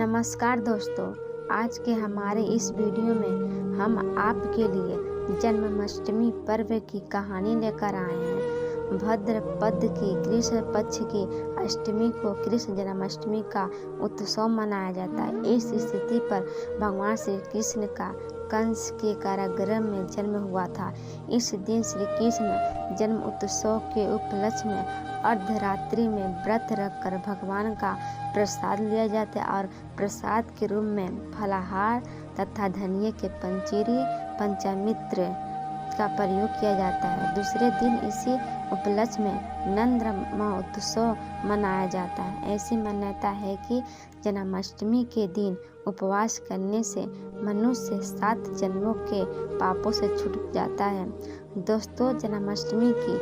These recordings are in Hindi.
नमस्कार दोस्तों, आज के हमारे इस वीडियो में हम आपके लिए जन्माष्टमी पर्व की कहानी लेकर आए हैं। भाद्रपद की कृष्ण पक्ष की अष्टमी को कृष्ण जन्माष्टमी का उत्सव मनाया जाता है। इस स्थिति पर भगवान श्री कृष्ण का कंस के कारागृह में जन्म हुआ था। इस दिन श्री कृष्ण जन्म उत्सव के उपलक्ष्य में अर्धरात्रि में व्रत रखकर भगवान का प्रसाद लिया जाता है और प्रसाद के रूप में फलाहार तथा धनिये के पंचामृत का प्रयोग किया जाता है। दूसरे दिन इसी उपलक्ष्य में नंद महोत्सव मनाया जाता है। ऐसी मान्यता है कि जन्माष्टमी के दिन उपवास करने से मनुष्य 7 जन्मों के पापों से छूट जाता है। दोस्तों, जन्माष्टमी की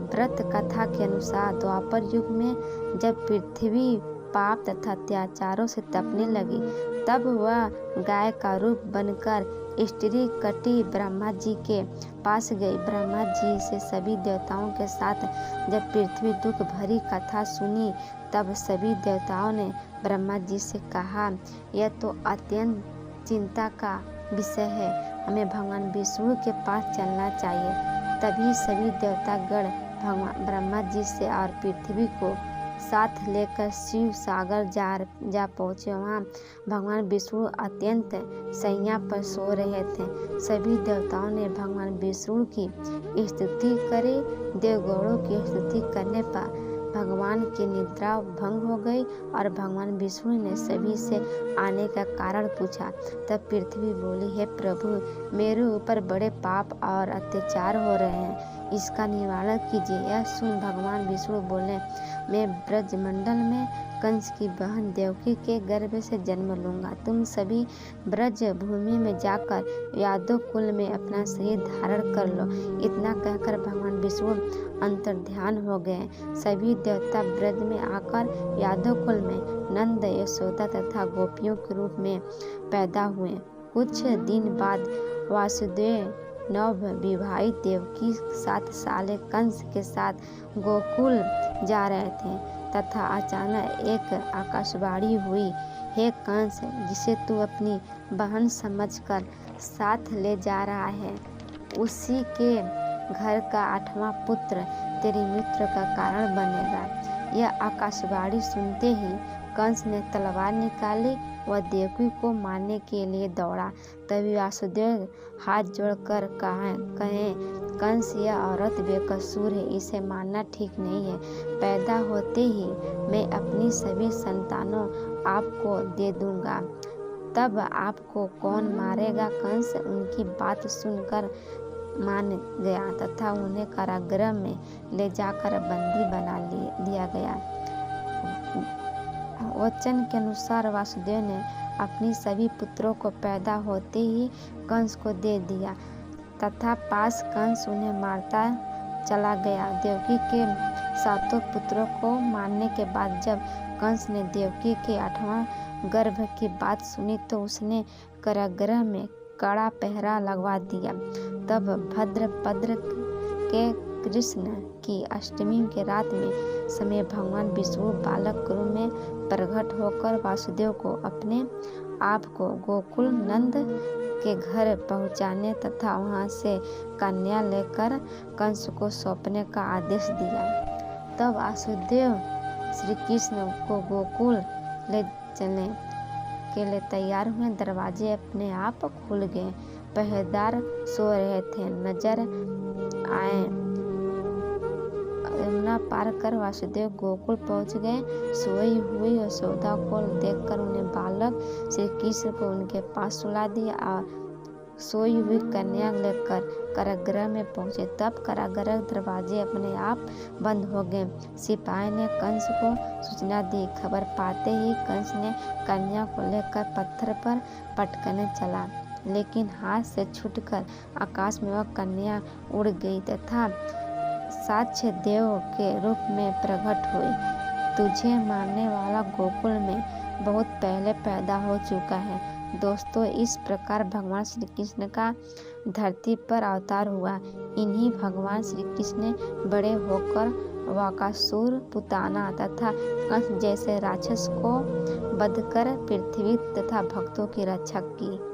व्रत कथा के अनुसार द्वापर युग में जब पृथ्वी पाप तथा अत्याचारों से तपने लगी, तब वह गाय का रूप बनकर स्त्री कटी ब्रह्मा जी के पास गई। ब्रह्मा जी से सभी देवताओं के साथ जब पृथ्वी दुख भरी कथा सुनी, तब सभी देवताओं ने ब्रह्मा जी से कहा, यह तो अत्यंत चिंता का विषय है, हमें भगवान विष्णु के पास चलना चाहिए। तभी सभी देवतागण भगवान ब्रह्मा जी से और पृथ्वी को साथ लेकर शिव सागर जा पहुँचे। वहाँ भगवान विष्णु अत्यंत शैया पर सो रहे थे। सभी देवताओं ने भगवान विष्णु की स्तुति करी। देवगणों की स्तुति करने पर भगवान की निद्रा भंग हो गई और भगवान विष्णु ने सभी से आने का कारण पूछा। तब पृथ्वी बोली, हे प्रभु, मेरे ऊपर बड़े पाप और अत्याचार हो रहे हैं, इसका निवारण कीजिए। यह सुन भगवान विष्णु बोले, मैं ब्रजमंडल में कंस की बहन देवकी के गर्भ से जन्म लूंगा। तुम सभी ब्रज भूमि में जाकर यादव कुल में अपना शरीर धारण कर लो। इतना कहकर भगवान विष्णु अंतर्ध्यान हो गए। सभी देवता ब्रज में आकर यादव कुल में नंद, यशोदा तथा गोपियों के रूप में पैदा हुए। कुछ दिन बाद वासुदेव नव विवाहित देवकी 7 साल कंस के साथ गोकुल जा रहे थे तथा अचानक एक आकाशवाणी हुई, हे कंस, जिसे तू अपनी बहन समझकर साथ ले जा रहा है, उसी के घर का 8वां पुत्र तेरी मृत्यु का कारण बनेगा। यह आकाशवाणी सुनते ही कंस ने तलवार निकाली। वह देवकी को मारने के लिए दौड़ा। तभी वासुदेव हाथ जोड़कर कहे, कंस, यह औरत बेकसूर है, इसे मारना ठीक नहीं है। पैदा होते ही मैं अपनी सभी संतानों आपको दे दूंगा, तब आपको कौन मारेगा। कंस उनकी बात सुनकर मान गया तथा उन्हें कारागृह में ले जाकर बंदी बना दिया गया। वचन के अनुसार वासुदेव ने अपनी सभी पुत्रों को पैदा होते ही कंस को दे दिया तथा पास कंस उन्हें मारता चला गया। देवकी के 7 पुत्रों को मारने के बाद जब कंस ने देवकी के 8वां गर्भ की बात सुनी, तो उसने कारागृह में कड़ा पहरा लगवा दिया। तब भाद्रपद के कृष्ण की अष्टमी के रात में समय भगवान विष्णु बालक रूप में प्रकट होकर वासुदेव को अपने आप को गोकुल नंद के घर पहुंचाने तथा वहां से कन्या लेकर कंस को सौंपने का आदेश दिया। तब वासुदेव श्री कृष्ण को गोकुल ले चलने के लिए तैयार हुए। दरवाजे अपने आप खुल गए। पहरेदार सो रहे थे। नजर आए यमुना पार कर वासुदेव गोकुल पहुंच गए। सोई हुई यशोदा को देखकर उन्हें बालक श्री कृष्ण को उनके पास सुला दिया और सोई हुई कन्या लेकर कारागृह में पहुंचे। तब कारागृह दरवाजे अपने आप बंद हो गए। सिपाही ने कंस को सूचना दी। खबर पाते ही कंस ने कन्या को लेकर पत्थर पर पटकने चला, लेकिन हाथ से छूटकर आकाश में वह कन्या उड़ गई तथा साक्ष्य देव के रूप में प्रकट हुई। तुझे मारने वाला गोकुल में बहुत पहले पैदा हो चुका है। दोस्तों, इस प्रकार भगवान श्री कृष्ण का धरती पर अवतार हुआ। इन्हीं भगवान श्री कृष्ण ने बड़े होकर वकासुर, पुताना तथा कंस जैसे राक्षस को वध कर पृथ्वी तथा भक्तों की रक्षा की।